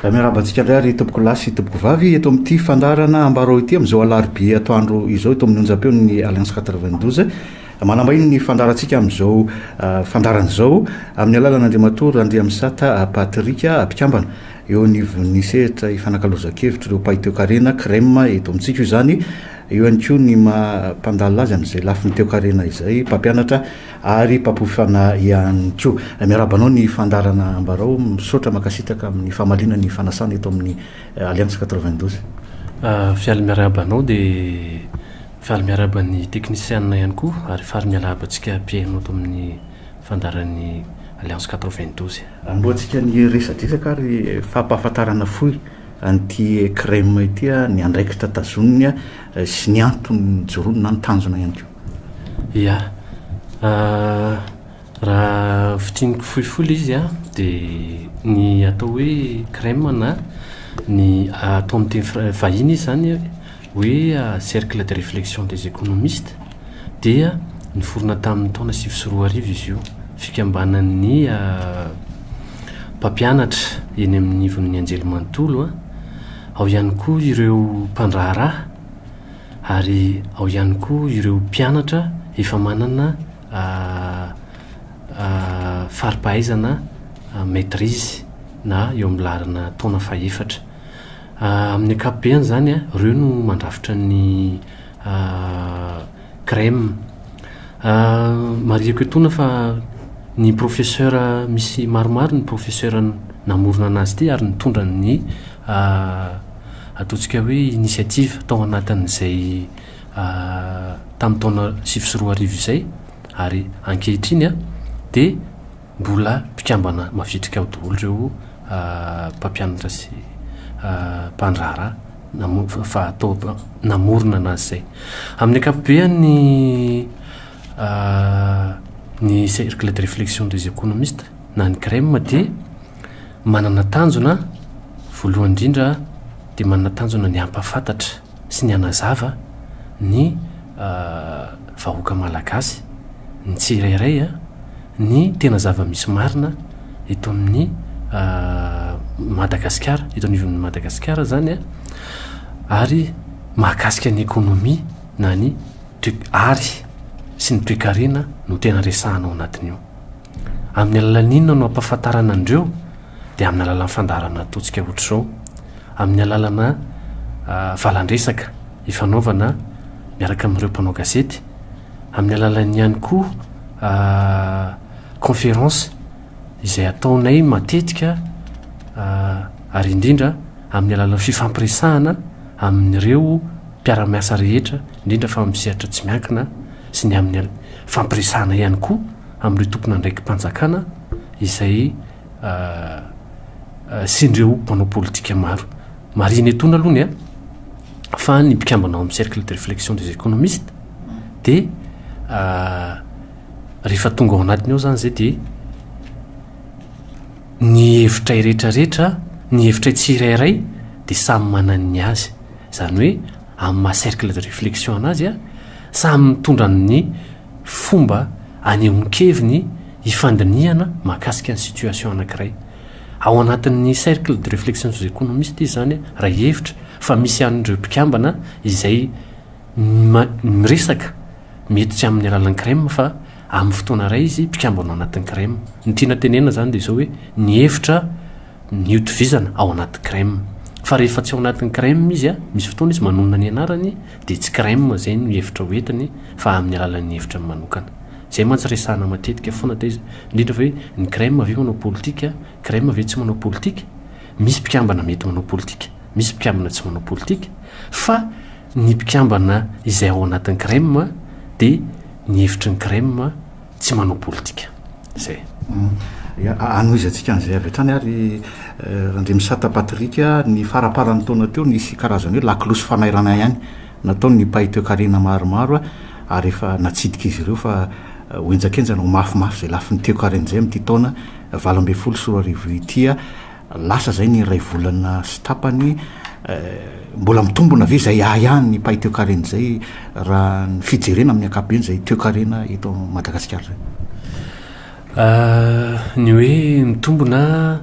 Miarabantsika indray ary tompoko lasy tompoko vavy eto amin'ity fandarana ambaro ity amin'izao alarobia atoandro izao eto amin'ny onjam-peo ny Alliance 92 manambahiny ny fandarantsika amin'izao fandaran'izao amin'ny alalana Andriamatory Andriamisata Patrika Mpikambana eo ny sehatra ifanakalozan-kevitra ireo pahiteo karena crème eto amintsika io zany eo ihany koa ny mampandalina azy amin'izay lafiny teo karena izay mpampianatra ary mpampofana ihany koa miarabanao ny fandarana ambarao misaotra makasitraka amin'ny famalina ny fanasana eto amin'ny Alliance 92 fialy miarabanao dia fialy miaraban'ny technicienne ihany koa ary faly miarabantsika mpiaino eto amin'ny fandaran'ny Alliance 92 amboantsika ny resadresaka ary fampahafantarana fohy anty crème ity ny andraikitra tazonina sy ny antony jorony na ny tanjona ihany koa. Ia, raha fitiniko fohifoly izy dia ny atao hoe crème na ny atao amin'ny teny vahiny izy zany hoe cercle de réflexion des économistes dia niforona tamin'ny taona 2024 izy io fikambanan'ny mpampianatra eny amin'ny ivon'ny Anjerimanontolo ao ihany koa ireo mpandraharaha ary ao ihany koa ireo mpianatra efa manana faripahaizana maîtrise na eo amin'ny larina taona fahefatra amin'ny ankapobeny zany ireo no mandrafitra ny crème mariako etona fa ny professeur misy maromaro ny professeur namorona anazy ity ary nitondra ny ataontsika hoe initiative tao anatin'izay tamin'ny taona 2024 izay ary ankehitriny dia mbola mpikambana mafitrika ao daholo ireo mpampianatra sy mpandraharaha fa atao namorona anazy zay amin'ny ankapobeny ny cercle de réflexion des économistes na ny crème dia manana tanjona voalohany indrindra dia manana tanjona ny ampahafantatra sy ny anazava ny vahoaka malagasy ny tsirairay ny tena zava-misy marina eto amin'ny Madagasikara eto anivon'ny Madagasikara zany ary mahakasika ny ekonomia na ny ary sy ny toe-karena no tena resahana ao anatin'io amin'ny alalan'inona no ampahafantarana andreo dia amin'ny alalan'ny fandarana ataontsika ohatr'izao amin'ny alalana valandresaka ifanaovana miaraka amin'ireo mpanao gazety amin'ny alalan'ny ihany koa conférence izay ataonay matetika ary indrindra amin'ny alalan'ny fifampiresahana amin'ireo mpiara-miasa rehetra indrindra fa misehatra tsy miankina sy ny amin'ny fampiresahana ihany koa amin'ireo tompona ndraiky mpanjakana izay sy ndreo mpanao politika maro mariny etona alohany fa ny mpikambana ao amin'ny cercle de réflexion des économistes dia rehefa tonga ao anatiny ao zany zay dia ny hevitra rehetrarehetra ny hevitra tsirairay dia samy manany azy zany hoe amin'ny maha cercle de réflexion anazy samy mitondra ny fomba anehoan-keviny ifandinihana mahakasika ny situation anankiray ao anatin'ny cercle de réflexion des économistes izy zany raha hevitra fa misy an'ireo mpikambana izay miresaka mety tsy amin'ny alalan'ny crème fa amin'ny fotoana ray izy mpikambana ao anatin'ny crème ny tiana tenena zany dia zao hoe ny hevitra ny hotovizana ao anaty crème fa rehefa tsy ao anatin'ny crème izy misy fotoana izy manonona ny anarany dia tsy crème zay ny hevitra hoentiny fa amin'ny alalan'ny hevitra manokana zay mantsy resahana matetika foana dia izy indrindra fa hoe ny crème avy manao politika crème avy tsy manao politika misy mpikambana mety manao politika misy mpikambana tsy manao politika fa ny mpikambana izay ao anatin'ny crème dia ny hevitry ny crème tsy manao politika zay anoizatsika an'izay avy hatrany ary Andriamisata Patrika ny faraparany taona teo nisy karazany hoe lakolosy fanairana ihany natao ny pahiteo karena maromaro ary efa natsidika izy ireo fa hoenjakenjana ho mafimafy zay lafiny teo karena zay amin'ity taona 20 sy 2024 ity lasa zay ny ray volana sy tapany mbola mitombona ve zay ihany ny pahiteo karena zay raha ny fijerena amin'ny ankapobeny zay teo karena eto Madagasikara zay ny hoe mitombona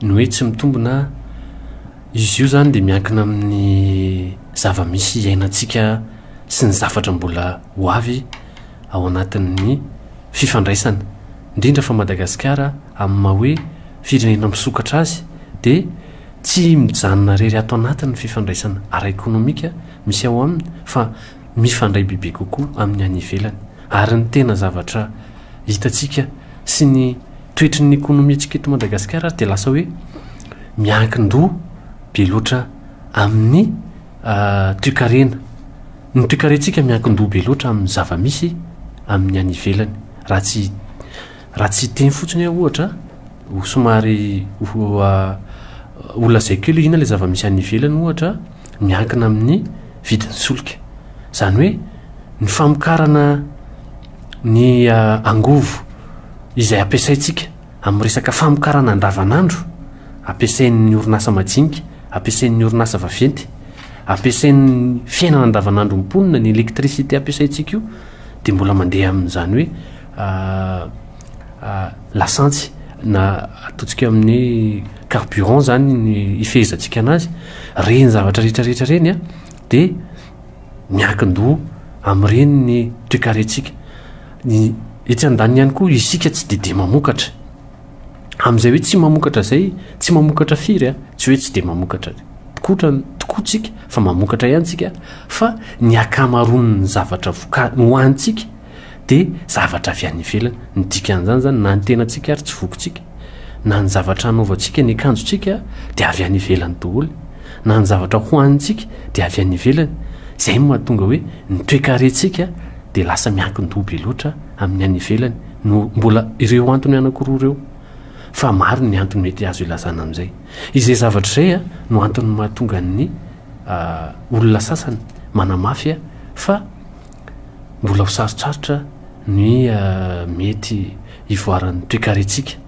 ny hoe tsy mitombona izy io zany de miankina amin'ny zava-misy iainantsika sy ny zavatra mbola ho avy ao anatin'ny fifandraisana indrindra fa Madagasikara amin'ny maha hoe firenena misokatra azy de tsy mijanona rery ato anatin'ny fifandraisana ara-ekonomika misy ao aminy fa mifandray bebe kokoa amin'ny any ivelany ary ny tena zavatra hitatsika sy ny toetry ny ekonomia antsika eto Madagasikara de lasa hoe miankin-doha be loatra amin'ny toekarena ny toekarentsika miankin-doha be loatra amin'ny zava-misy amin'ny any ivelany raha tsy teny fotsiny ohatra somary olona zay kely ina le zava-misy any ivelany ohatra miankina amin'ny vidiny solika zany hoe ny famokarana ny angovo izay ampiasaintsika amin'ny resaka famokarana andavanandro ampiasain'ny orinasa majinika ampiasain'ny orinasa vaventy ampiasain'ny fiainana andavanandro mponina ny elektricité ampiasaintsika io de mbola mandeha amin'izany hoe lasantsy na ataontsika amin'ny carburant zany ny ifehezantsika anazy reny zavatra rehetrarehetra reny a de miankin-doha amin'ireny ny toekarentsika ny etsy andaniny ihany koa isika tsy de mamokatra amin'izay hoe tsy mamokatra zay tsy mamokatra firy a tsy hoe tsy de mamokatra tokoatsika fa mamokatra ihanytsika fa ny akamaron'ny zavatra hoanitsika de zavatra avy any ivelany ny dikan'izany zany na ny tenantsika ary tsy vokontsika na ny zavatra anaovantsika ny akanjotsika de avy any ivelany daholo na ny zavatra hoanitsika de avy any ivelany zay mahatonga hoe ny toekarentsika de lasa miankin-doha be loatra amin'ny any ivelany no mbola ireo antony anakiroa ireo fa maro ny antony mety azo ilazana amin'izay izay zavatra izay a no antony mahatonga ny olona sasany manamafy a fa mbola ho sarotsarotra ny mety ivoaran'ny toekarentsika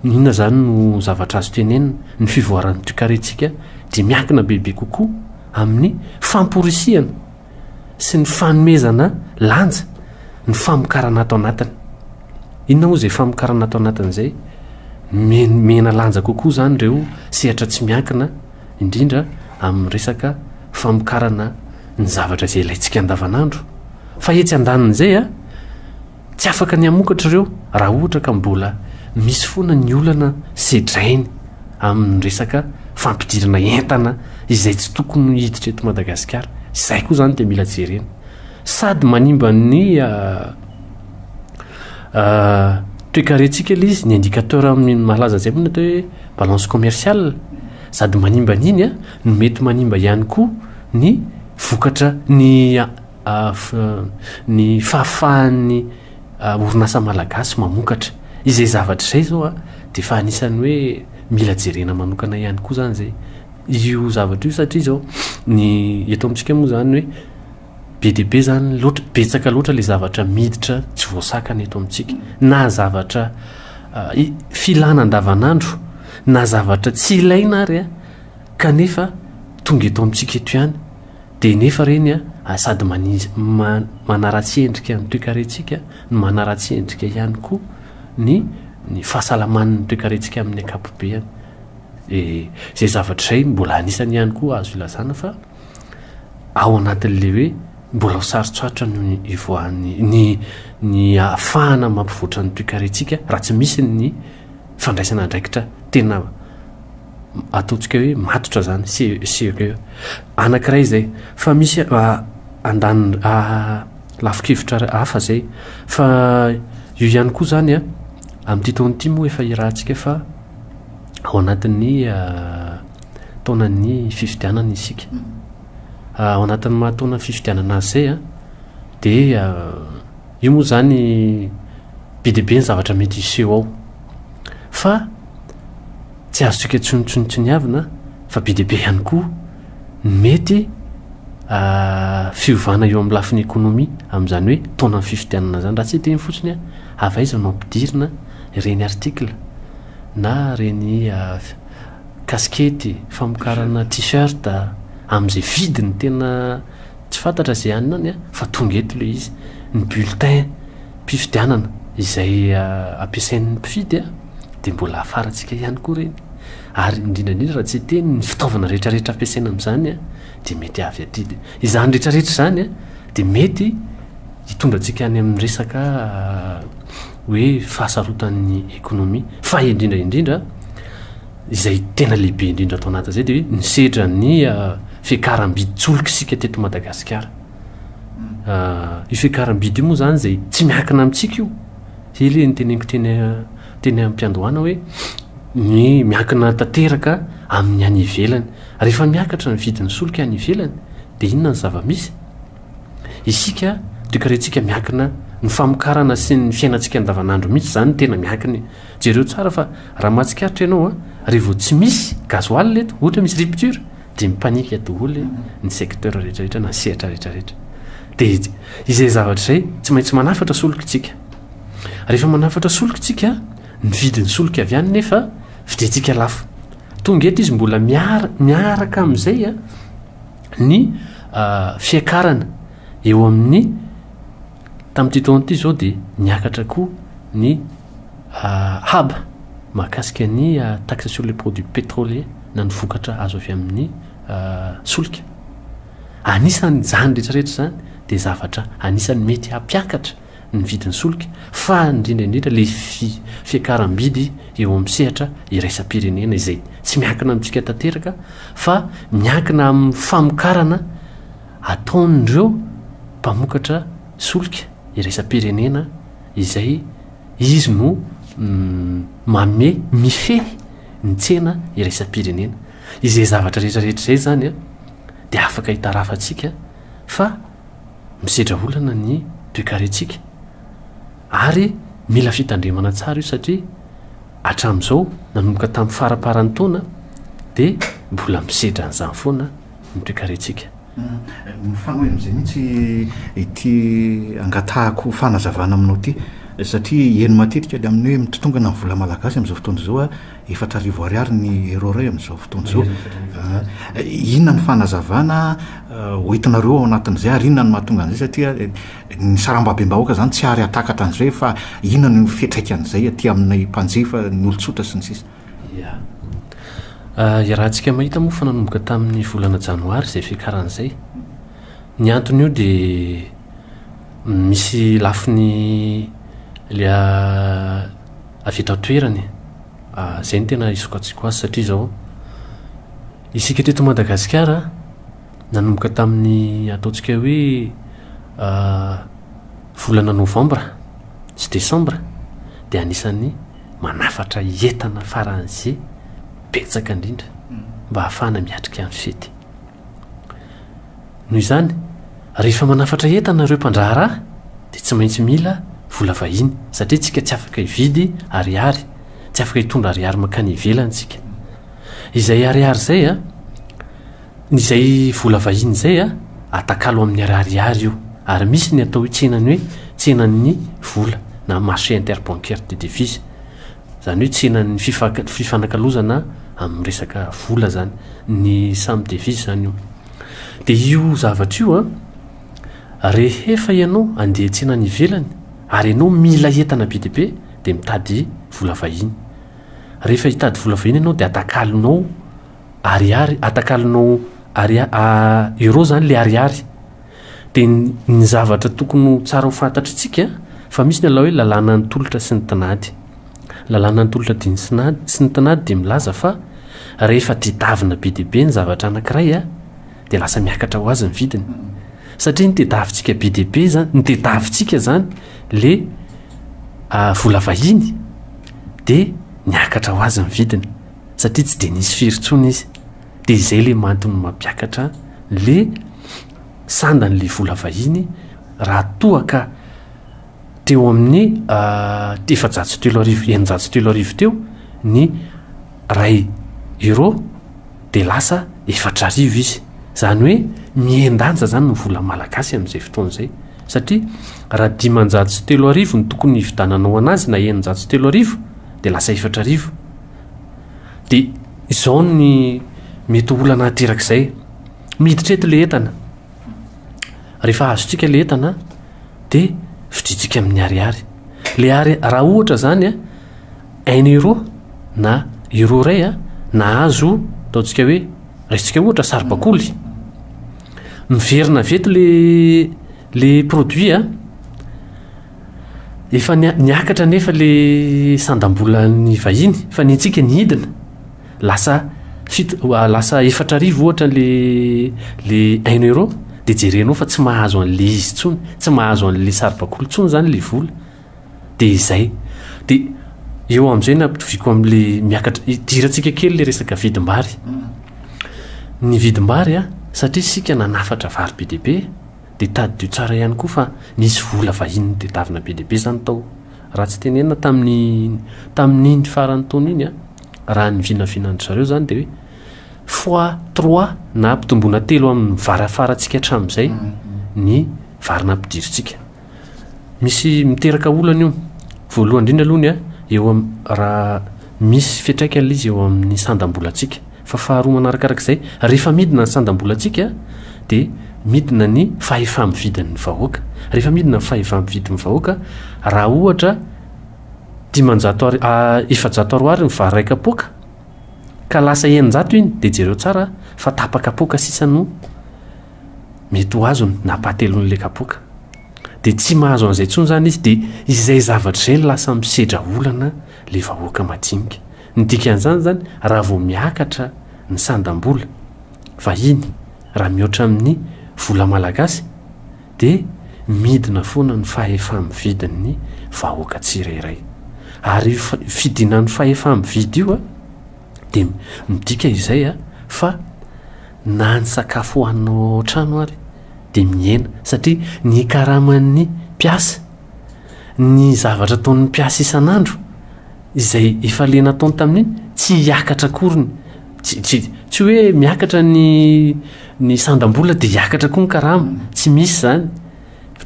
inona zany no zavatra azo tenenina ny fivoaran'ny toekarentsika de miankina bebe kokoa amin'ny famporisihana sy ny fanomezana lanja ny famokarana ato anatiny inona moa zay famokarana ato anatin'izay mena lanja kokoa zany ireo sehatra tsy miankina indrindra amin'ny resaka famokarana ny zavatra zay ilayntsika andavanandro fa etsy andanin'izay a tsy afaka ny amokatra ireo raha ohatra ka mbola misy foana ny olana sedrainy amin'ny resaka fampidirana entana izay tsy tokony hiditra eto Madagasikara zay koa zany de mila jerena sady manimba ny toekarentsika le izy ny indicateur amin'ny malaza zay moa atao hoe balance commerciale sady manimba n'iny a no mety manimba ihany koa ny vokatra ny fahafahan'ny orinasa malagasy mamokatra izay zavatra izay zao a de fa anisan'ny hoe mila jerena manokana ihany koa zany zay io zavatra io satria zao ny eto amintsika moa zany hoe be de be zany loatra betsaka loatra le zavatra miditra tsy voasakana eto amintsika na zavatra filana andavanandro na zavatra tsy ilaina ary a kanefa tonga eto amintsika eto ihany de nefa reny a sady manaratsy endrika ny toekarentsika no manaratsy endrika ihany koa ny fahasalaman'ny toekarentsika amin'ny akapobeany zay zavatra izay mbola anisany ihany koa azo ilazana fa ao anatin'le hoe mbola ho sarotsarotra ny ivoany ny ahafahana mampivoatra ny toekarentsika raha tsy misy ny fandraisana andraikitra tena ataontsika hoe matotra zany sérieux anankiray zay fa misy andany lafokevitra hafa zay fa io ihany koa zany a amin'ity taonyity moa efa irahantsika fa ao anatin'ny taonan'ny fifidianana isika ao anatin'ny mahataona fifidianana azy zay a de io moa zany be de be ny zavatra mety iseho ao fa tsy azotsika tsonitsoniavina fa be de be ihany koa mety fiovana eo amin'ny lafin'ny ekonomia amin'izany hoe taonan'ny fifidianana zany raha tsy teny fotsiny a avaiza no ampidirina reny article na reny kaskety famokarana t-shirt amin'izay vidiny tena tsy fantatra zay anina any a fa tonga eto le izy ny bulletin mpifidianana izay ampiasain'ny mpifidy a de mbola afarantsika ihany koa reny ary indrindraindrindra raha tsy teny ny fitaovana rehetrarehetra ampiasaina amin'izany a de mety avy aty de izany rehetrarehetra zany a de mety hitondrantsika any amin'ny resaka hoe fahasarotan'ny ekonomia fa indrindraindrindra izay tena lehibe indrindra atao anatin' zay de hoe nisedra ny fiakaram-bidytsoloka isika teto Madagasikara io fiakaram-bidy io moa zany zay tsy miankina amintsika io hely nyteneniko teny ampiandohana hoe ny miankina tanteraka amin'ny any ivelany rehefa miakatra ny vidin'ny solika any ivelany de inona ny zava-misy isika toekarentsika miankina ny famokarana sy ny fiainantsika andavanandro mihitsy zany tena miankiny jereo tsara fa raha mahatsikaritra ianao a rehevo tsy misy gazoaly leto ohatra misy rupture de mipanika daholo ny secteur rehetrarehetra na sehatra rehetrarehetra de izay zavatra zay tsy maintsy manafatra solika tsika rehefa manafatra solika tsika ny vidin'ny solika avy any nefa vidintsika lafo tonga eto izy mbola miaraka amin'izay a ny fiakarana eo amin'ny tamin'ity taon'ity zao de niakatra koa ny haba mahakasika ny taxe sur les produits pétroliers na ny vokatra azo avy amin'ny solika anisan'ny zany rehetrarehetra zany de zavatra anisan'ny mety hampiakatra ny vidin'ny solika fa indrindraindrindra le fiakaram-bidy eo amin'ny sehatra iraisam-pirenena izay tsy miankina amintsika tanteraka fa miankina amin'ny famokarana ataon'ireo mpamokatra solika iraisam-pirenena izay izy no mame mifehy ny tsena iraisam-pirenena izay zavatra rehetrarehetra zay zany a de afaka hitarafatsika fa misedra olana ny toekarentsika ary mila fitandremana tsara io satria hatram'izao nanomboka tamin'ny faraparan'ny taona de mbola misedra n'izany foana ny toekarentsika mifanohy am'izay mihitsy ity angatahako fanazavana aminao ty satria eny matetika de amin'ny hoe mitotongana ny vola malagasy am'izao fotoana zao a 4,000 ny euro ray am'izao fotoana zao inona ny fanazavana hoentinareo ao anatin'izay ary inona ny mahatonga an'izay satria ny saram-babem-bahoaka zany tsy ary atakatra an'izay fa inona ny fetraika an'izay aty aminay mpanjifa ny olotsotra sy ny sisa rahantsika mahita moa fa nanomboka tamin'ny volana janoary zay fiakaran'izay ny antony io de misy lafiny le avy eto toerany zay ny tena isokatsiko azy satria zao isika teto Madagasikara nanomboka tamin'ny ataontsika hoe volana novambra sy desambra de anisan'ny manafatra entana faran'izay betsaka indrindra mba hahafahana miatrika amin'ny fety noho izany rehefa manafatra entana reo mpandraharaha de tsy maintsy mila vola vahiny satria tsika tsy afaka hividy ariary tsy afaka hitondra ariary makany ivelantsika izay ariary zay a izay vola vahiny zay a atakalo amin'ny ariary io ary misy ny atao hoe tsenany hoe tsenan'ny vola na marché interbancaire de devise zany hoe tsenan'ny fifanakalozana amin'ny resaka vola zany ny samy devise zany io de io zavatra io a rehefa ianao andeha tsenany ivelany ary ianao mila entana be deabe de mitady vola vahiny rehefa hitady vola vahiny ianao de atakalonao ariary atakalonao euro zany le ariary de ny zavatra tokony tsara ho fantatritsika fa misy ny alao hoe lalàna ny tolotra sy ny tanady lalàna ny tolotra di sy ny tanady de milaza fa rehefa tedavina be deabe ny zavatra anankiray a de lasa miakatra ho azy ny vidiny satria ny tedavitsika be deabe zany ny tedavitsika zany le vola vahiny de niakatra ho azy ny vidiny satria tsy de nisy firintsony izy de izay le mantony mampiakatra le sandan'le vola vahiny raha toaka teo amin'ny 7,700 teo ny ray euro de lasa 4,000 izy zany hoe miendanja zany ny vola malagasy amin'izay fotoana zay satria raha 5,300 ny tokony hividananao anazy na 9,300 de lasa 4,000 de izao ny mety olana aterak'izay miditra eto le entana rehefa azotsika le entana de viditsika amin'ny ariary le raha ohatra zany a 1 euro na euro ray a nahazo ataontsika hoe raisitsika ohatra saribakoly miverina veto le produit a efa niakatra nefa le sandam-bola ny vahiny fa ny antsika ny hidina lasa 4,000 ohatra le 1 euro de jerenao fa tsy mahazo an'le izy tsony tsy mahazo an'le saribakoly tsony zany le vola de izay de eo am'izay nampitoviako am'le miakatra diratsika kely le resaka vidim-bary ny vidim-bary a satria sika nanafatra vary be deaibe de tadidio tsara ihany koa fa nisy vola vahiny de tavina be deaibe zany tao raha tsy tenenina tamin'iny farany taona iny a raha ny vinavinandry zareo zany de hoe x3 na mpitombona 3 amin'ny varafaratsika hatramin'izay ny vary nampidirotsika misy miteraka olana io voalohany indrindra alohany a eo raha misy fiatraikana izy eo amin'ny sandam-bolatsika fa faharoa manarakarak'izay rehefa midina ny sandam-bolatsika de midina ny fahefamividin'ny vahoaka rehefa midina ny fahefamividin'ny vahoaka raha ohatra 700 ariary ny vary raika poka ka lasa 900 iny de jereo tsara fa tapaka poka sisa no mety ho azony napahatelon'le kapoka de tsy mahazo an'izay tsony zany izy de izay zavatra zay lasa misedra olana le vahoaka madinika ny dikan'izany zany raha vao miakatra ny sandam-bola vahiny raha mihoatra amin'ny vola malagasy de midina foana ny fahefamividin'ny vahoaka tsirairay ary fidinan'ny fahefamividy io a de midika izay a fa na ny sakafo hohanao trano ary de miena satria ny karaman'ny mpiasa ny zavatra ataon'ny mpiasa isan'andro izay efa lena taony tamin'iny tsy hiakatra koriny tsy hoe miakatra ny sandam-bola de hiakatra koa ny karama tsy misy zany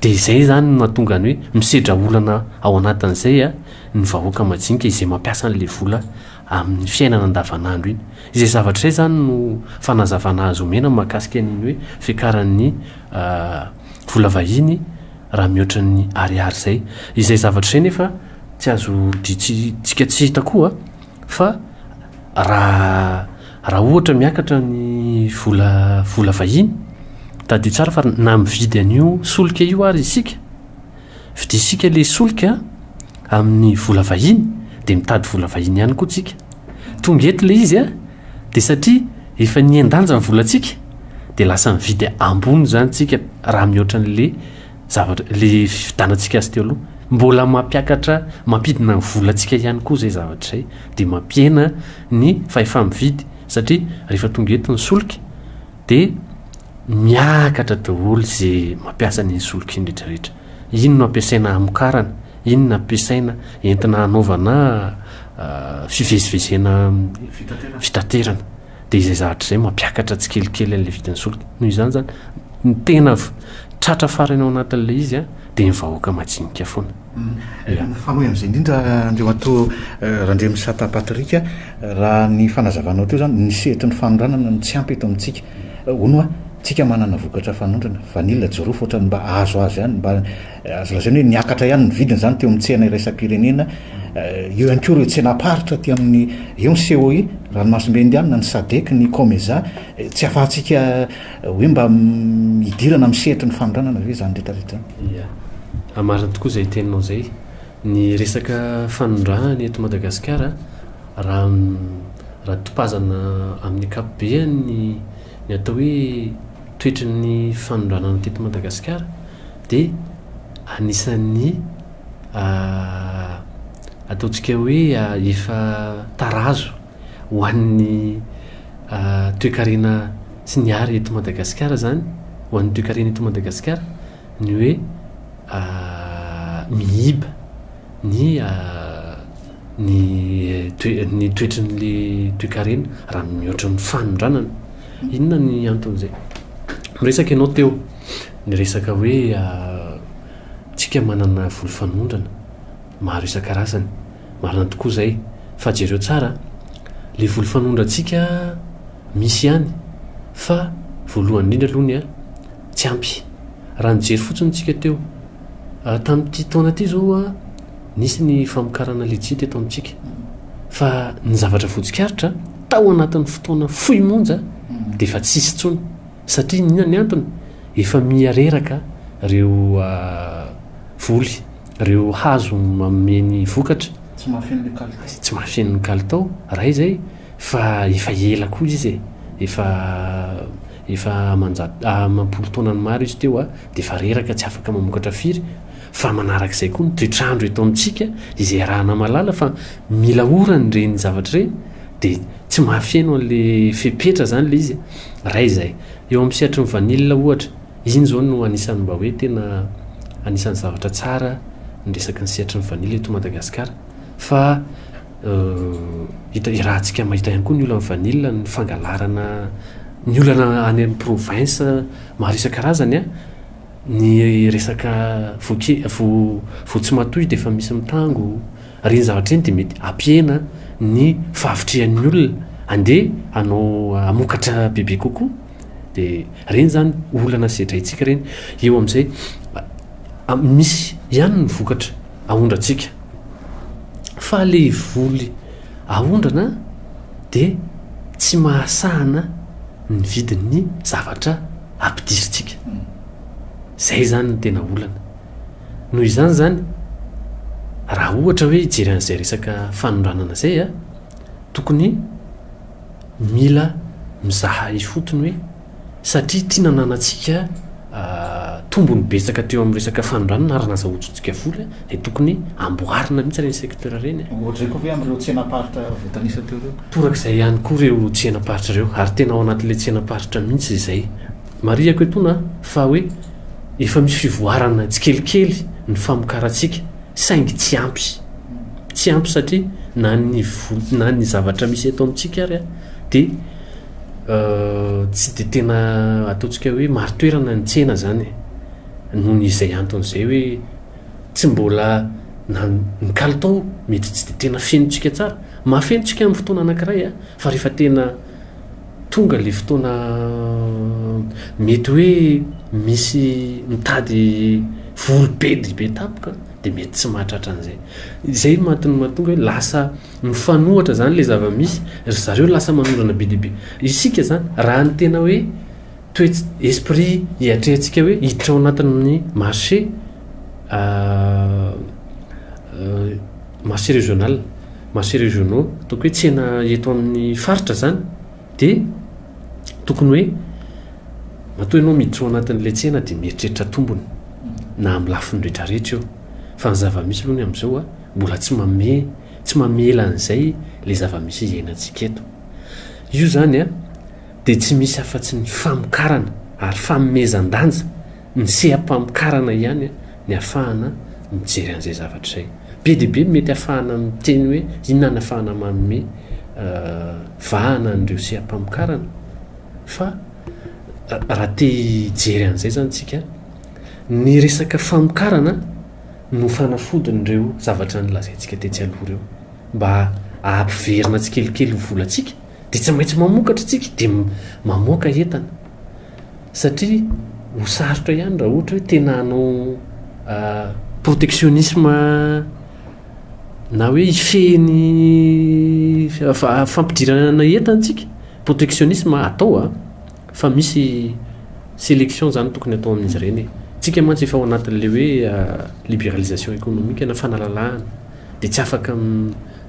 de izay zany mahatonga ny hoe misedra olana ao anatin'izay a ny vahoaka majinika izay mampiasa n'le vola amin'ny fiainana andavanandro iny izay zavatra izay zany no fanazavana azy omena mahakasika an'iny hoe fiakaran'ny vola vahiny raha mihoatra ny ariary zay izay zavatra izay nefa tsy azo tsika tsy hita koa fa raha ohatra miakatra ny vola vahiny tadio tsara fa na mividy an'io solika io ary isika vidisika le solika amin'ny vola vahiny de mitady vola vahiny ihany koa tsika tonga eto le izy a de satria efa niendanja ny volatsika de lasa mividy ambony zany tsika raha mihoatra n'le zavatra le fividanantsika azy teo aloha mbola mampiakatra mampidina ny volatsika ihany koa zay zavatra zay de mampiena ny fahefamividy satria rehefa tonga eto ny solika de miakatra daholo zay mampiasa ny solika indretrarehetra ino no ampiasaina amokarana ino no ampiasaina entina hanaovana fivezivezena fitaterana de izay zavatra zay mampiakatra tsy kelikely an'le vidin'ny solika noho izany zany ny tena tratra farany ao anatin'le izy a de ny vahoaka majinika foana famoy am'izay indrindra andreo ato rahandre misata patrika raha ny fanazavanao teo zany nisehetry ny fanondranana ny tsy ampy eto amintsika onoa tsika manana vokatra fanondrana vanila jorofo ohatrany mba azo azy ihany mba azo lazany hoe niakatra ihany ny vidiny zany teo amintsehana iraisam-pirenena eo ihany ko reo tsenaparitra ty amin'ny eo ny COI ranomasombe indiana ny sadeky ny comeza tsy afahantsika hoe mba hidirana misehatra ny fanondranana ve zany rehetrarehetra amarina tokoa zay teninao zay ny resaka fanondrahany eto Madagasikara raha topazana amin'ny ankapobeny ny atao hoe toetry ny fanondranana teto Madagasikara de anisan'ny ataontsika hoe efa tarazo ho an'ny toekarena sy ny ary eto Madagasikara zany ho an'ny toekarena eto Madagasikara ny hoe mihiba ny toetry n'le toekarena raha mihoatra ny fanondranana inona ny anton'izay miresaka ianao teo ny resaka hoe tsika manana volo fanondrana maro isan-karazany marina tokoa zay fa jereo tsara le volo fanondratsika misy ihany fa voalohany indrindra alohany a tsy ampy raha nijery fotsiny tsika teo tamin'ity taona ty zao a nisy ny famokarana legit eto amintsika fa ny zavatra votsikaritra atao anatin'ny fotoana foy monja dia efa tsisy tsony satria nina ny antony efa miareraka reo voly reo hazo mameny vokatra tsy mahafen'ny kalitao raha izay fa efa ela koa izy efa mampolo taonany maro izy teo dia efa reraka tsy afaka mamokatra firy fa manarak'izay koa ny toetrandro eto amintsika izay rahana malala fa mila orany reny zavatra reny dia tsy mahafeno an'la fepetra zany le izy raha izay eo amin'ny siatry ny vanila ohatra iny zao no anisan'ny mba hoe tena anisan'ny zavatra tsara ny resaka ny siatry ny vanila eto Madagasikara fa rahantsika mahita ihany koa ny olana vanila ny fangalarana ny olana any amin'ny province maro isan-karazany ny resaka votsy matoy dia efa misy mitango reny zavatra eny dia mety ampiena ny fahavitrehan'ny olona andeha anao amokatra bebe kokoa dia reny zany olana sedraitsika reny eo amin'izay misy ihany ny vokatra ahondratsika fa le voly ahondrana dia tsy mahasahana ny vidin'ny zavatra ampidirisitsika zay zany ny tena olana noho izany zany raha ohatra hoe hijery an'izay resaka fanondranana zay tokony mila mizaha ifotony hoe satria tia nananantsika tombony betsaka teo amin'ny resaka fanondranana ary nazahotsontsika voly dia tokony amboarina mihitsy reny secteur reny ohatra koa hoe amin'ireo tsenaparitra voatanisa teo reo torak'izay ihany koa reo tsenaparitra reo ary tena ao anatin'ilay tsenaparitra mihitsy izay mariako etona fa hoe efa misy fivoarana tsikelikely ny famokarantsika saingy tsy ampy satria na ny zavatra misy eto amintsika ary dia tsy dia tena ataontsika hoe marotoerana ny tsena zany noho n'izay anton'izay hoe tsy mbola ny kalitao mety tsy dia tena fenotsika tsara mahafenotsika amin'ny fotoana anankiray fa rehefa tena tonga le fotoana mety hoe misy mitady volobedibe tapoka dia mety tsy mahatratra an'izay izay matony mahatonga hoe lasa mifanohatra zany le zava-misy zareo lasa manondrana be dehibe isika zany raha ny tena hoe esprit hiatrehantsika hoe hiditra ao anatin'ny marché régionaux toko hoe tsena eto amin'ny faritra zany dia tokony hoe matoa ianao miditra ao anatin'la tsena dia mieritreritra tombony na amin'ny lafiny rehetrarehetra eo fa ny zava-misy aloha ny amin'izao mbola tsy mamela an'izay le zava-misy iainantsika eto io zany dia tsy misy afa-tsy ny famokarana ary famomezan-danja ny seha-pamokarana ihany ny ahafahana mijery an'izay zavatra izay be dia be mety ahafahana miteny hoe inona ny ahafahana manome vahana n'ireo seha-pamokarana fa raha te hijery an'izay zany tsika ny resaka famokarana no fanafodin'ireo zavatra nylazaintsika tetsy aloha ireo mba ahampiverina tsikelikely volantsika dia tsy maintsy mamokatra tsika dia mamoaka entana satria ho sarotra ihany raha ohatra hoe tena hanao protectionnisme na hoe ifehny fampidirana entantsika protectionnisme atao fa misy sélection zany tokony atao amin'izy ireny tsika mantsy efa ao anatin'le hoe libéralisation économique na fanalalahana dia tsy afaka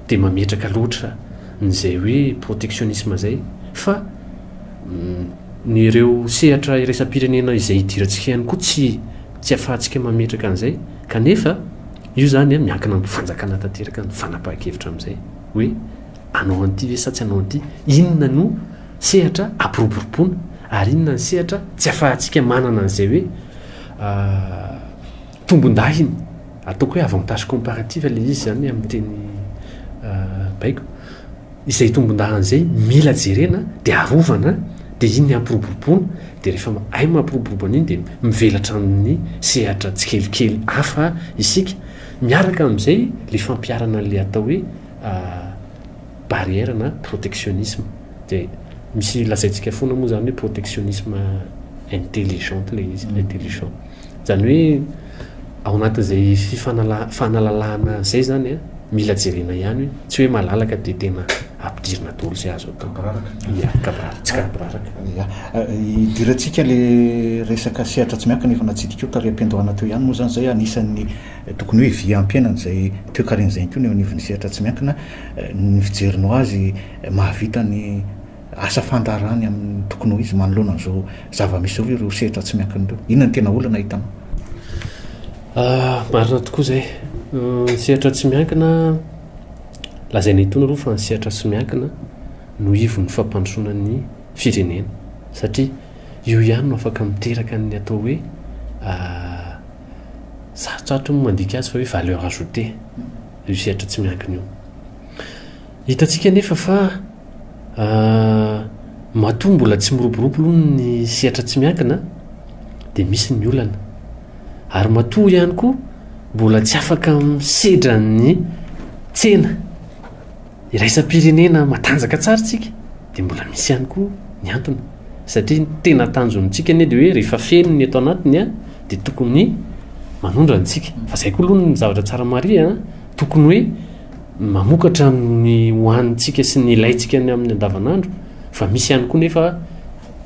dia mametraka loatra n'izay hoe protectionnisme zay fa ny ireo sehatra iresa-pirenena izay hidirantsika ihany koa tsy ahafahantsika mametraka an'izay kanefa io zany miankina amin'ny fanjakana tanteraka ny fanapahan-kevitra amin'izay hoe anao an'ity ve sa tsy anao an'ity inona no sehatra ampiroborompona ary inona ny sehatra tsy ahafahantsika manana an'izay hoe tombon-dahiny ataoko hoe avantage comparatif le izy zany amin'ny teny baiko izay tombon-dahan'izay mila jerena dia arovana dia iny ny ampiroborompona dia rehefa ay mampiroborompona iny dia mivelatra amin'ny sehatra tsikelikely hafa isika miaraka amin'izay le fampiarana n'le atao hoe barrière na protectionnisme dia misy lazaintsika foana moa zany hoe protectionnisme intelligente le izy intelligent zany hoe ao anatin'izay fanalalahana zay zany mila jerena ihany hoe tsy hoe malalaka dia tena ampidirina dolo zay azo idirantsika le resaka sehatra tsy miankina efa natsidika eo tary ampiandohana teo ihany moa zany zay anisan'ny tokony hoe vi ampiainana zay teo karen'izay ko ny anivon'ny sehatra tsy miankina ny fijerinao azy mahavita ny asa fandarany amin'ny tokony ho izy manoloana an'izao zava-misy zao ireo sehatra tsy miankina ireo inona ny tena olana hitanao marina tokoa zay sehatra tsy miankina lazay nytony aloha fa ny sehatra tsy miankina no ivon'ny fampandrosoanany firenena satria io ihany no afaka miteraka ny atao hoe sarotsarotry mandika azy fa hoe valeur ajoutée io sehatra tsy miankina io hitantsika nefa fa matoa mbola tsy miroborobo aloha ny sehatra tsy miankina dia misy ny olana ary matoa ihany koa mbola tsy afaka misedra ny tsena iraisam-pirenena matanjaka tsara tsika dia mbola misy ihany koa ny antony satria tena tanjontsika anie dia hoe rehefa feno ny eto anatiny a dia tokony manondra antsika fa zay koa aloha ny zavatra tsara mari a tokony hoe mamokatra ny hoanitsika sy ny ilaitsika ny amin'ny andavanandro fa misy ihany koa nefa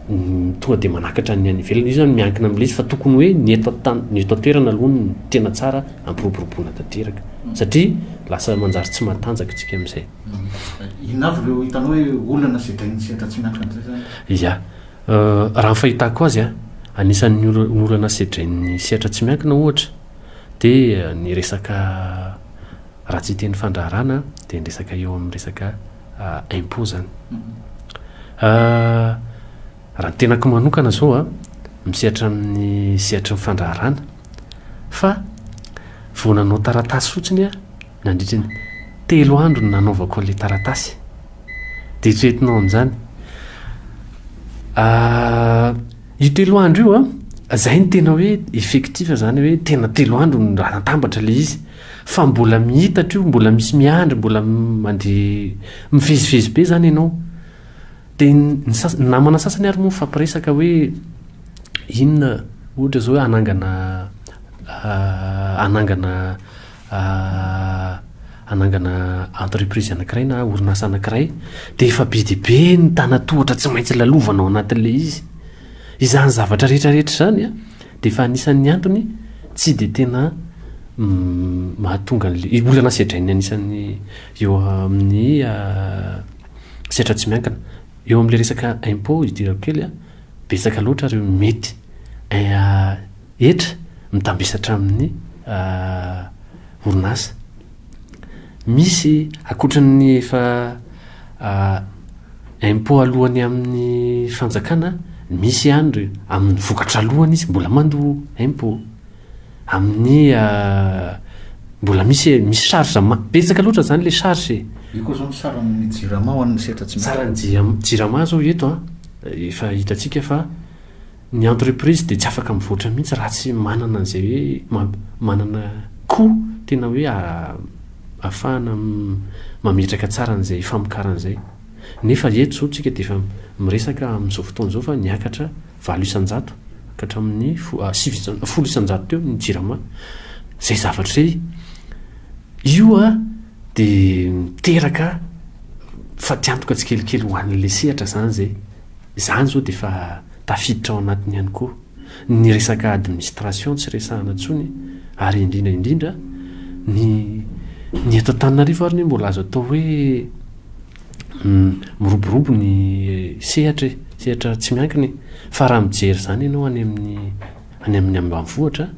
tonga dia manakatra ny any ivelana io zany miankina amin'ilay izy fa tokony hoe ny eto toerana aloha ny tena tsara ampiroboroboana tanteraka satria lasa manjary tsy matanjaka tsika amin'izay inavy reo hitanao hoe olana sedrainy sehatra tsy miankina zay zany ia raha ny fahitako azy a anisan'ny olana sedrain'ny sehatra tsy miankina ohatra dia ny resaka raha tsy teny fandraharana dia ny resaka eo amin'ny resaka impôt zany raha ny tenako manokana zao a misehatra amin'ny sehatra ny fandraharana fa vonanao taratasy fotsiny a nandritra ny 3 andro no nanaovako an'ilay taratasy dia tretinao amin'izany io 3 andro io a zay ny tena hoe effectif zany hoe tena 3 andro raha natambatra le izy fa mbola mihitatra io mbola misy miandry mbola mandeha mivezivezy be zany ianao dia namana sasany ary moa mifampiresaka hoe inona ohatra zao hoe anangana entreprise anankiray na orinasa anankiray dia efa be dia be ny tanatohatra tsy maintsy lalovanao anatin'le izy izany zavatra rehetrarehetra zany a dia efa anisan'ny antony tsy dia tena mahatonga n'le olana sedrainy anisan'ny eo amin'ny sehatra tsy miankina eo amin'le resaka impôt idirako kely a betsaka loatra reo mety etra mitambesatra amin'ny orinasa misy akoatran'ny efa impôt alohany amin'ny fanjakana misy ihany amin'ny vokatra alohany izy mbola mandoa impôt amin'ny mbola misy charge betsaka loatra zany le charge io koa zao sarany jirama ho an'ny sehatra tsy sarany jirama zao eto a efa hitantsika fa ny entreprise dia tsy afaka mivoatra mihitsy raha tsy manana an'izay hoe manana coût tena hoe ahafahana mametraka tsara an'izay famokaran'izay nefa eto zao tsika dia efa miresaka amin'izao fotoana zao fa niakatra 900 ka hatramin'ny 10 teo ny jirama zay zavatra zay io a dia miteraka fa tiantoka tsy kelikely ho an'le sehatra zany zay zany zao dia efa tafiditra ao anatiny ihany koa ny resaka administration tsy resahana ntsony ary indrindraindrindra ny eto Antananarivo ary ny mbola azo atao hoe miroborobo ny sehatra tsy miankiny fa raha mijery zany ianao any amin'ny ambanivohitra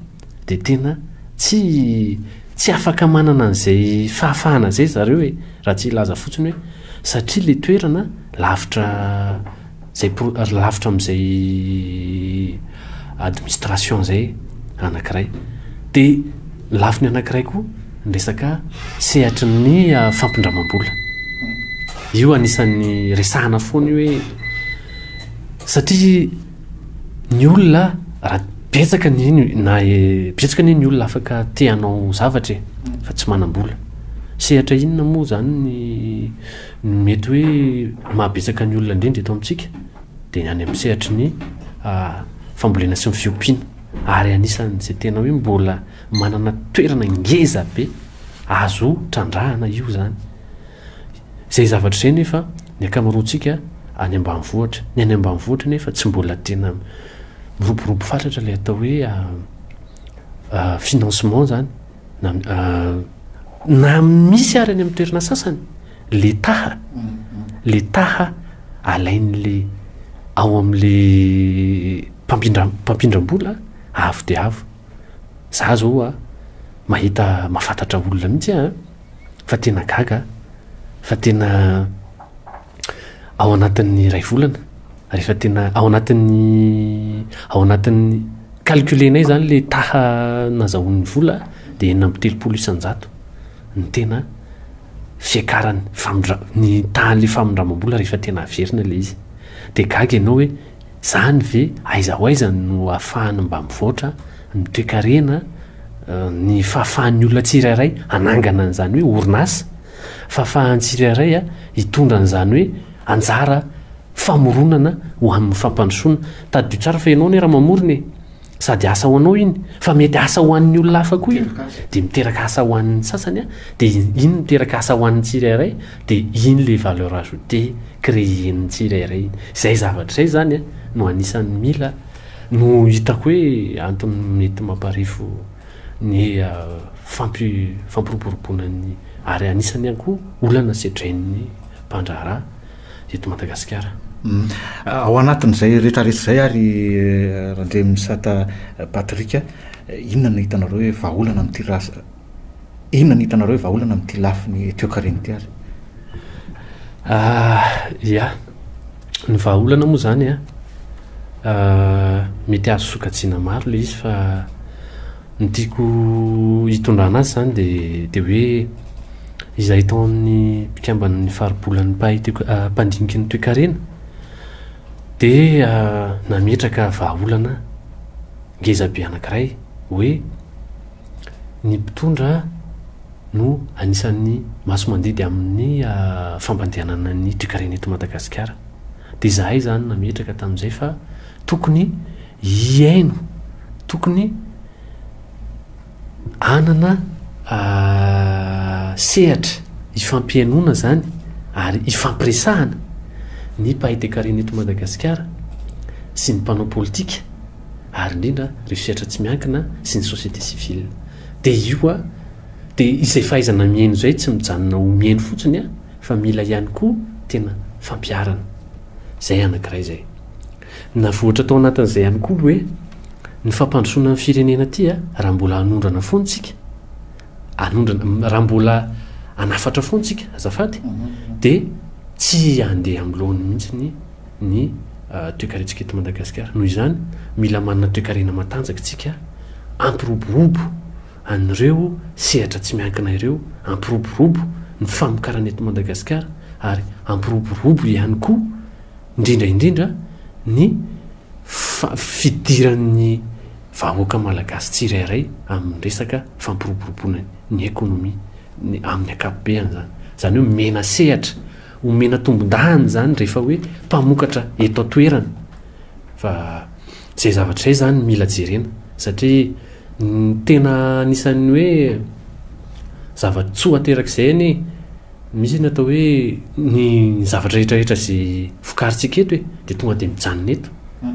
dia tena tsy afaka manana an'izay fahafahana zay zareo hoe raha tsy ilaza fotsiny hoe satria le toerana lavitra amin'izay administration zay anankiray dia lafiny anankiray koa ny resaka sehatry ny fampindramam-bola io anisan'ny resahana foany hoe satria ny olona raha betsaka ny olona afaka teanao zavatra fa tsy manam-bola sehatra inona moa zany ny mety hoe mahabetsaka ny olona indrindra eto amintsika dia any amin'ny sehatry ny fambolena sy ny fiompiana ary anisan'izay tena hoe mbola manana toerana ngeza be azo trandrahana io zany zay zavatra zay nefa ny akamaroantsika any ambanivohatra ny any ambanivohatra nefa tsy mbola tena miroborobo fatratra lay atao hoe financement zany na misy ary any amin'ny toerana sasany le taha alain'le ao amin'le mpampindram-bola avo de avo za zao a mahita mahafantatra olona mihitsy fa tena gaga fa tena ao anatin'ny ray volana rehefa tena ao anatin'ny calculenay zany le taha nazahoan'ny vola de 3 ny tena fiakarany ny tahan'le famindramam-bola rehefa tena averina le izy de gaga ianao hoe zany ve aiza ho aiza no ahafahany mba mivoatra ny toe-karena ny fahafahan'ny olona tsirairay anangana an'izany hoe orinasa fahafahan'ny tsirairay hitondra an'izany hoe anjara famoronana ho amin'ny fampandrosoana tadio tsara fa ianao ne raha mamorony sady asa ho anao iny fa mety asa ho an'ny olona hafa koa iny de miteraka asa ho an'ny sasany de iny miteraka asa ho an'ny tsirairay de iny le valeur ajoutée créen'ny tsirairay iny zay zavatra zay zany no anisan'ny mila no hitako hoe antony mety mamparifo ny fampiroboroboanany ary anisany ihany koa olana sedrain'ny mpandraharaha eto Madagasikara. Ao anatin'izay rehetrarehetra zay ary Randre Misata Patrika, inona no hitanareo hoe vahaolana amin'ity inona no hitanareo hoe vahaolana amin'ity lafiny toe-karena ity ary? Ia, ny vahaolana moa zany mety azo sokajiana maro le izy fa ny tiako hitondrana azy zany de hoe izay tao amin'ny mpikamban'ny faribolan'ny mpandiniky ny toe-karena de nametraka vahaolana ngezabe anankiray hoe ny mpitondra no anisan'ny maso mandidy amin'ny fampandehanana ny toe-karena eto Madagasikara de zahay zany nametraka tamin'izay fa tokony iaino tokony anana sehatra ifampiainona zany ary ifampiresahana ny mpahay toe-karena eto Madagasikara sy ny mpanao politika ary indrindra ireo sehatra tsy miankina sy ny société civile de io de izay fahaizana miaino zay tsy mijanona ho miaino fotsiny fa mila ihany koa tena fampiarana zay anankiray zay na vohatra tao anatin'izay ihany koa hoe ny fampandrosoana ny firenena aty raha mbola anondrana foantsika raha mbola anafatra foantsika azafady de tsy andeha amin'ny lohany mihitsy ny toe-karentsika eto Madagasikara noho izany mila manana toe-karena matanjaka tsika ampiroborobo an'ireo sehatra tsy miankina ireo ampiroborobo ny famokarana eto Madagasikara ary ampiroborobo ihany koa indrindra ny fidiran'ny vahoaka malagasy tsirairay amin'ny resaka fampiroboroboana ny ekonomia amin'ny akapobeany zany hoe mena sehatra homena tombon-dahany zany rehefa hoe mpamokatra eto atoerana fa zay zavatra zay zany mila jerena satria tena anisan'ny hoe zavatra tsoa aterak'izay any misy natao hoe ny zavatra rehetrarehetra zay vokaritsika eto de tonga de mijanona eto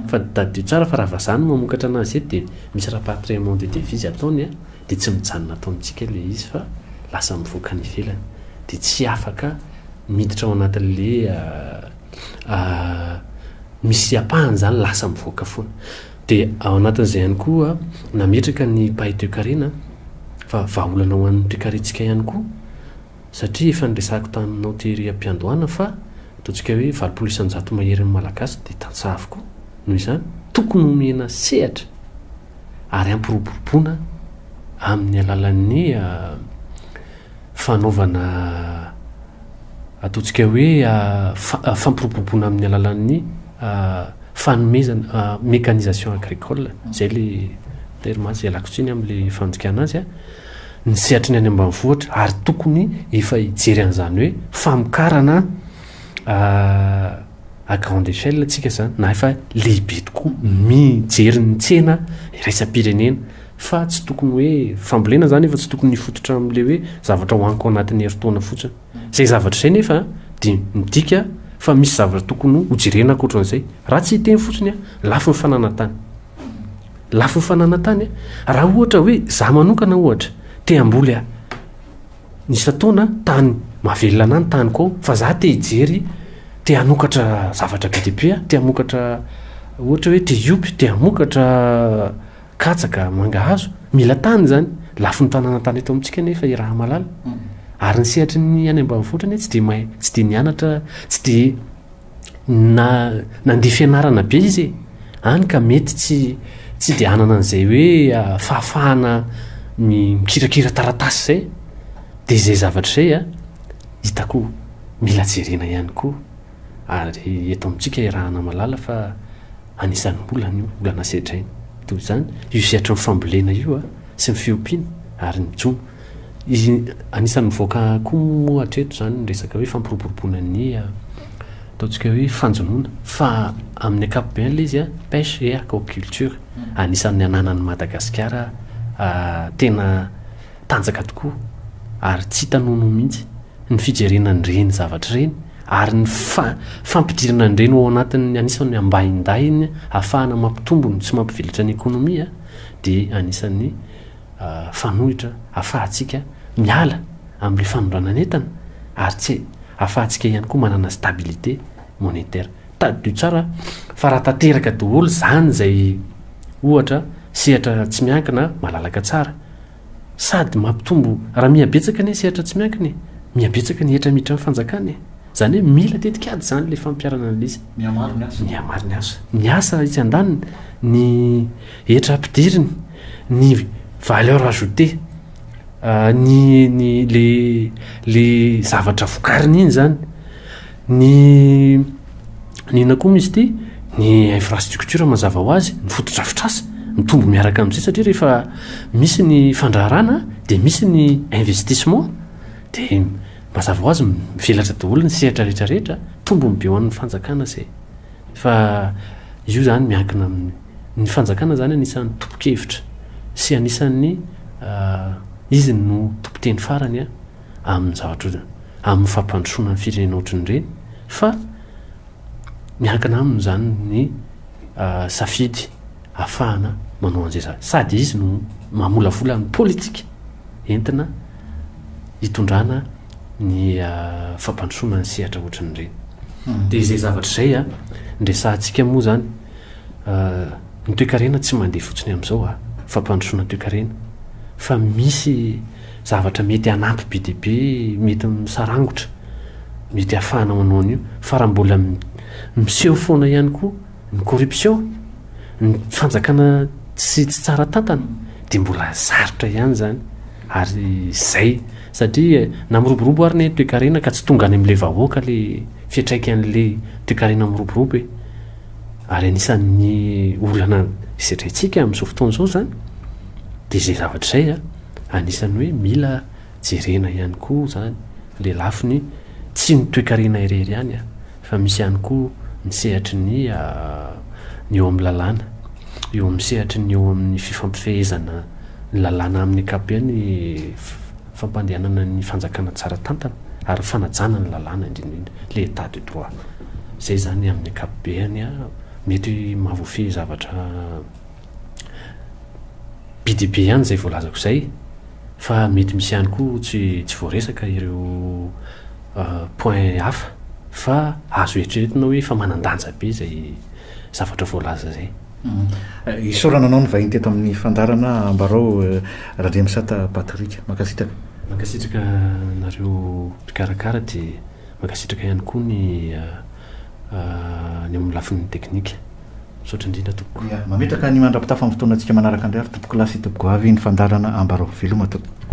fa tadio tsara fa raha vazany mamokatra anazy eto de misy rapatriement de devise ataony de tsy mijanona ataontsika le izy fa lasa mivoaka ny ivelany de tsy afaka miditra ao anatin'le misy apahany zany lasa mivoaka foana de ao anatin'izay ihany koa nametraka ny mpahay toe-karena fa vahaolana ho an'ny toe-karentsika ihany koa satria efa nyresako taminao tery ampiandohana fa ataontsika hoe 900 maherin'ny malagasy de tansavoko noho izany tokony homena sehatra ary ampiroboroboana amin'ny alalan'ny fanaovana ataontsika hoe fampiroboroboana amin'ny alalan'ny fanomezana mécanisation agricole zay le terme zay alakotsiny amin'le fanjikana azy ny sehatra ny any ambanivohatra ary tokony efa hijery an'izany hoe famokarana à grande échelle atsika zany na efa lehibe tokoa mijery ny tsena iraisam-pirenena fa tsy tokony hoe fambolena zany efa tsy tokony hifototra amin'le hoe zavatra hoaniko anatin'ny heritaona fotsiny zay zavatra zay nefa de midika fa misy zavatra tokony hojerena akoatran'izay raha tsy hiteny fotsiny a lafo ny fananatany lafo ny fananatany a raha ohatra hoe za manokana ohatra te amboly a nisy fotoana tany mahavelona ana ny tany koa fa za te hijery te hanokatra zavatra be deaibe a te hamokatra ohatra hoe te iopy te hamokatra katsaka mangahazo mila tany zany lafo ny tanànatany eto amintsika nefa iraha malala ary ny sehatry ny any ambanivohitra tsy de mahay tsy de nianatra tsy de nandeha fianarana be izy any ka mety tsy de anana an'izay hoe fahafahana mikirakira taratasy zay de zay zavatra zay a hitako mila jerena ihany koa ary eto amintsika irahana malala fa anisan'ny olana io olana sehatrainy toy zany io sehatry ny fambolena io a sy ny fiompiana ary mijoma izy anisan'ny mivoaka koa mohatreto zany nyresaka hoe fampiroboroboana ny ataontsika hoe fanjonoana fa amin'ny akapobe an'la izy a pêche et aquaculture anisan'ny ananan'ny Madagasikara tena tanjaka tokoa ary tsy tanono mihitsy ny fijerenany reny zavatra reny ary ny fampidirana ny reny ao anatin'ny anisan'ny ambahindainy ahafahana mampitombony sy mampivelatra ny ekonomia de anisan'ny fanohitra ahafahantsika miala amin'le fanondrana netana ary tsy ahafahantsika ihany koa manana stabilité monétaire tadio tsara fa raha tanteraka daholo zany zay ohatra sehatra tsy miankina malalaka tsara sady mampitombo raha mihabetsaka ny sehatra tsy miankiny mihabetsaka ny hetra miditra amin'ny fanjakany zany hoe mila tetikady zany le fampiarana an'izy mihamary ny asa ny asa itsy andaniny ny hetra ampidiriny ny valeur ajoutée le zavatra vokariny iny zany ny ina koa misy ty ny infrastructure mazava ho azy ny fotodrafitrasa mitombo miaraka amin'izay satria rehefa misy ny fandraharana de misy ny investissement de mazava ho azy mivelatra daholo ny sehatra rehetrarehetra tombo ny be ho an'ny fanjakana zay fa io zany miankina ny fanjakana zany anisan'ny tompokevitra sy anisan'ny izy no tompoteny farany a amin'ny zavatra amin'ny fampandrosoana ny firenena ohatrany reny fa miankina aminy zany ny safidy ahafahana manao an'izay zany sady izy no mamolavola amin'ny politika entina hitondrana ny fampandrosoana ny sehatra ohatrany reny de izay zavatra zay a ndresantsika moa zany ny toekarena tsy mandeha fotsiny amin'izao fampandrosoana toekarena fa misy zavatra mety anampy be deaibe mety misarangotra mety ahafahana manao an'io fa raha mbola miseho foana ihany koa ny corruption ny fanjakana tsy tsara tantana de mbola sarotra ihany zany ary zay satria na miroborobo ary ny toekarena ka tsy tonga any amin'le vahoaka le fiatraika an'le toekarena miroborobo ary anisan'ny olana isetraitsika amin'izao fotoana zao zany de zay zavatra zay anisan'ny hoe mila jerena ihany koa zany le lafiny tsy ny toekarena irery ihany fa misy ihany koa ny sehatry ny eo amin'ny lalàna eo amin'ny sehatry ny eo amin'ny fifampifehezana ny lalàna amin'ny akapobeany fampandehanana ny fanjakana tsara tantana ary fanajana ny lalàna indrindrindra le état de droit zay zany amin'ny akapobeany mety mahavoafehy zavatra bidibe ihany zay voalazako zay fa mety misy ihany koa tsy voaresaka ireo point hafa fa azo eritreretina hoe fa manandanja be zay zavatra voalaza zay isorana anao ny vahiny teto amin'ny fandarana ambarao raha misata patrika makasitraka nareo mpikarakara de makasitraka ihany koa ny amin'ny lafin'ny teknika misaotra indrindra tompoko mametraka ny mandrapitafa amin'ny fotoana antsika manaraka andray ary tompoko lasy tompoko avy ny fandarana ambarao veloma tompoko